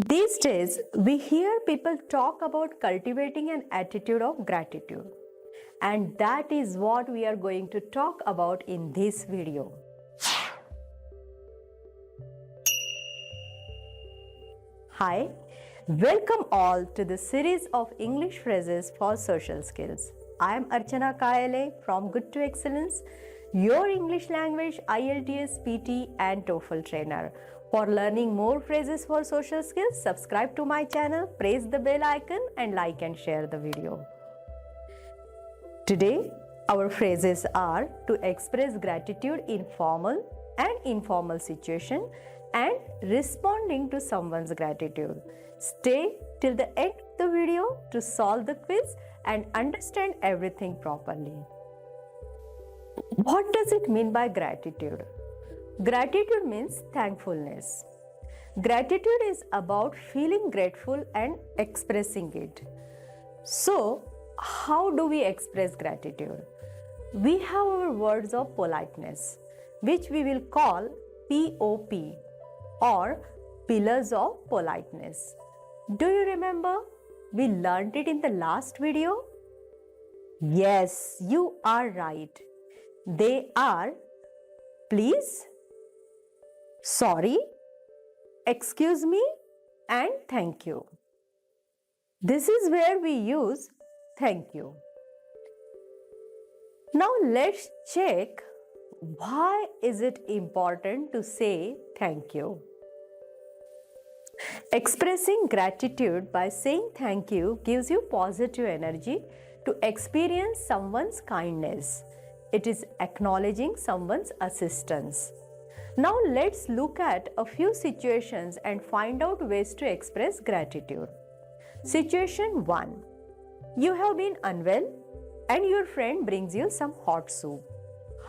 These days, we hear people talk about cultivating an attitude of gratitude. And that is what we are going to talk about in this video. Hi, welcome all to the series of English phrases for social skills. I am Archana Kayale from Good to Excellence, your English language IELTS PT and TOEFL trainer. For learning more phrases for social skills, subscribe to my channel, press the bell icon and like and share the video. Today, our phrases are to express gratitude in formal and informal situation and responding to someone's gratitude. Stay till the end of the video to solve the quiz and understand everything properly. What does it mean by gratitude? Gratitude means thankfulness. Gratitude is about feeling grateful and expressing it. So, how do we express gratitude? We have our words of politeness, which we will call POP or pillars of politeness. Do you remember? We learned it in the last video. Yes, you are right. They are please, sorry, excuse me, and thank you. This is where we use thank you. Now let's check why is it important to say thank you. Expressing gratitude by saying thank you gives you positive energy to experience someone's kindness. It is acknowledging someone's assistance. Now let's look at a few situations and find out ways to express gratitude. Situation 1. You have been unwell and your friend brings you some hot soup.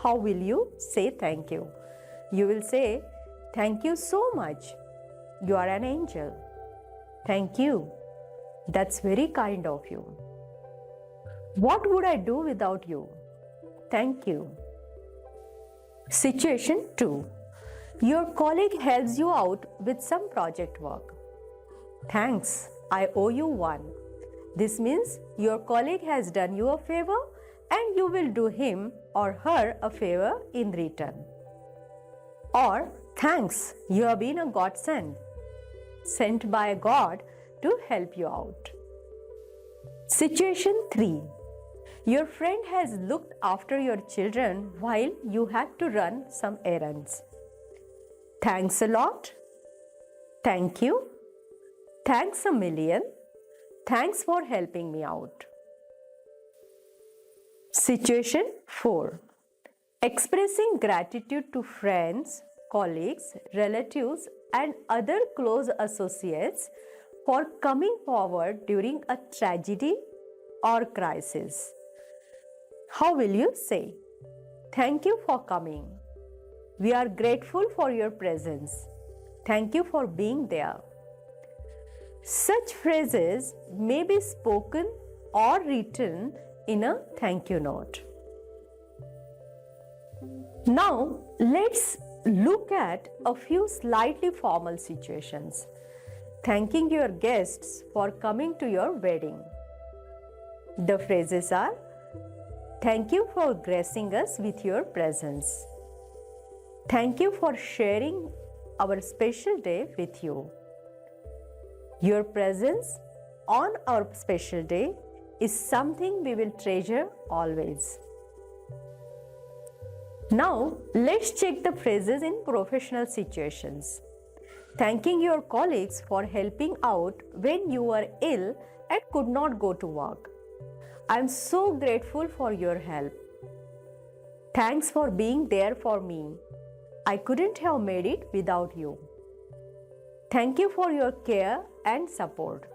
How will you say thank you? You will say, thank you so much. You are an angel. Thank you. That's very kind of you. What would I do without you? Thank you. Situation 2. Your colleague helps you out with some project work. Thanks, I owe you one. This means your colleague has done you a favor and you will do him or her a favor in return. Or, thanks, you have been a godsend, sent by God to help you out. Situation 3. Your friend has looked after your children while you had to run some errands. Thanks a lot. Thank you. Thanks a million. Thanks for helping me out. Situation 4. Expressing gratitude to friends, colleagues, relatives, and other close associates for coming forward during a tragedy or crisis. How will you say? Thank you for coming. We are grateful for your presence. Thank you for being there. Such phrases may be spoken or written in a thank you note. Now, let's look at a few slightly formal situations. Thanking your guests for coming to your wedding. The phrases are, thank you for gracing us with your presence. Thank you for sharing our special day with you. Your presence on our special day is something we will treasure always. Now, let's check the phrases in professional situations. Thanking your colleagues for helping out when you were ill and could not go to work. I am so grateful for your help. Thanks for being there for me. I couldn't have made it without you. Thank you for your care and support.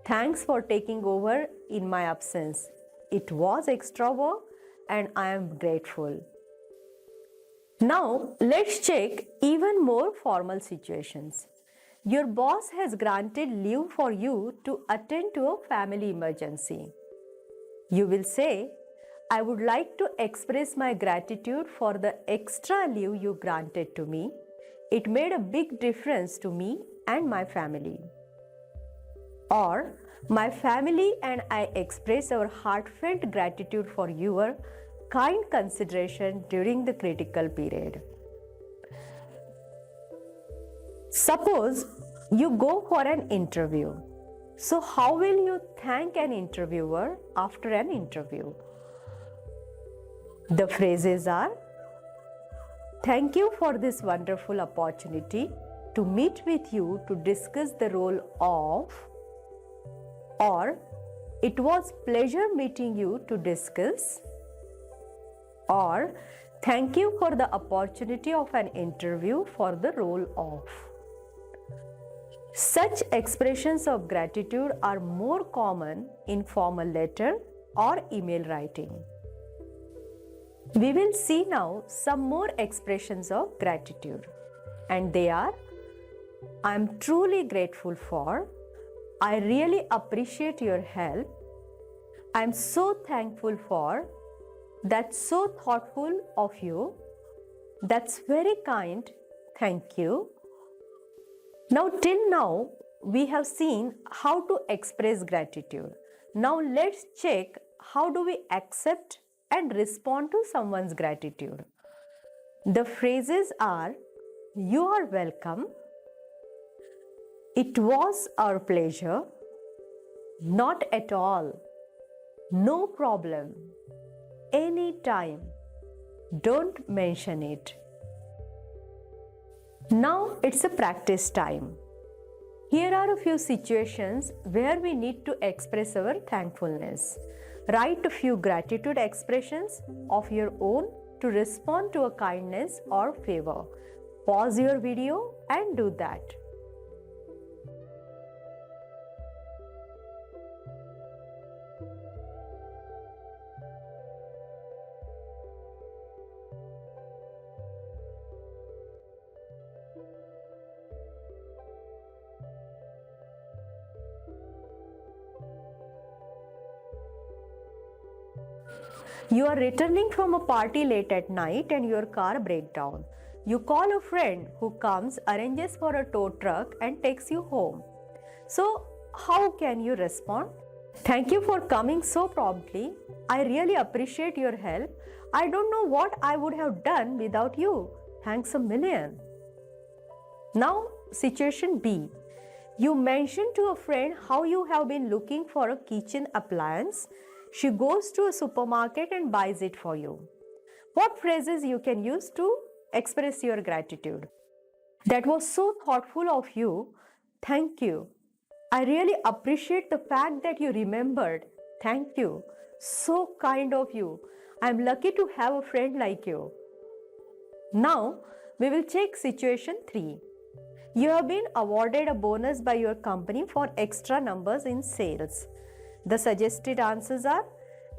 Thanks for taking over in my absence. It was extra work and I am grateful. Now, let's check even more formal situations. Your boss has granted leave for you to attend to a family emergency. You will say, I would like to express my gratitude for the extra leave you granted to me. It made a big difference to me and my family. Or, my family and I express our heartfelt gratitude for your kind consideration during the critical period. Suppose you go for an interview. So, how will you thank an interviewer after an interview? The phrases are: thank you for this wonderful opportunity to meet with you to discuss the role of, or it was pleasure meeting you to discuss, or thank you for the opportunity of an interview for the role of. Such expressions of gratitude are more common in formal letter or email writing. We will see now some more expressions of gratitude, and they are: I am truly grateful for, I really appreciate your help, I am so thankful for, that's so thoughtful of you, that's very kind, thank you. Now, till now, we have seen how to express gratitude. Now, let's check how do we accept and respond to someone's gratitude. The phrases are: you are welcome, it was our pleasure, not at all, no problem, anytime, don't mention it. Now it's a practice time. Here are a few situations where we need to express our thankfulness. Write a few gratitude expressions of your own to respond to a kindness or favor. Pause your video and do that. You are returning from a party late at night and your car breaks down. You call a friend who comes, arranges for a tow truck and takes you home. So, how can you respond? Thank you for coming so promptly. I really appreciate your help. I don't know what I would have done without you. Thanks a million. Now, situation B. You mention to a friend how you have been looking for a kitchen appliance. She goes to a supermarket and buys it for you. What phrases you can use to express your gratitude? That was so thoughtful of you. Thank you. I really appreciate the fact that you remembered. Thank you. So kind of you. I am lucky to have a friend like you. Now, we will check situation 3. You have been awarded a bonus by your company for extra numbers in sales. The suggested answers are: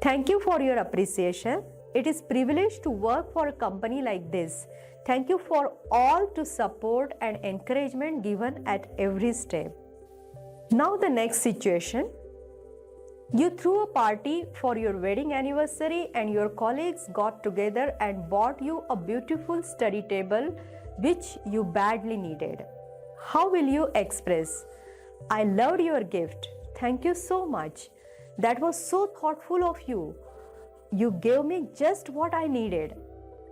thank you for your appreciation. It is a privilege to work for a company like this. Thank you for all to support and encouragement given at every step. Now the next situation. You threw a party for your wedding anniversary and your colleagues got together and bought you a beautiful study table which you badly needed. How will you express: I loved your gift. Thank you so much. That was so thoughtful of you. You gave me just what I needed.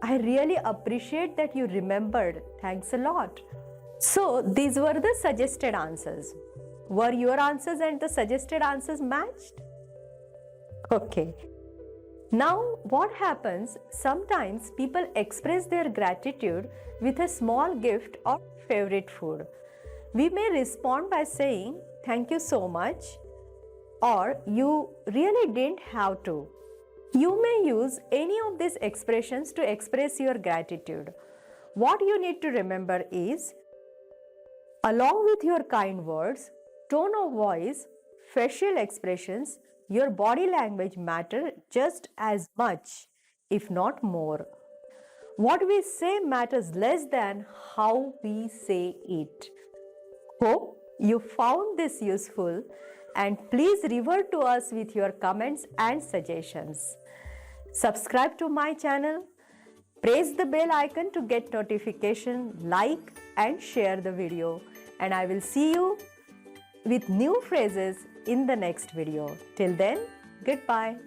I really appreciate that you remembered. Thanks a lot. So, these were the suggested answers. Were your answers and the suggested answers matched? Okay. Now, what happens? Sometimes people express their gratitude with a small gift or favorite food. We may respond by saying, thank you so much, or you really didn't have to. You may use any of these expressions to express your gratitude. What you need to remember is, along with your kind words, tone of voice, facial expressions, your body language matter just as much, if not more. What we say matters less than how we say it. Hope you found this useful, and please revert to us with your comments and suggestions. Subscribe to my channel, Press the bell icon to get notification, like and share the video. And I will see you with new phrases in the next video. Till then, goodbye.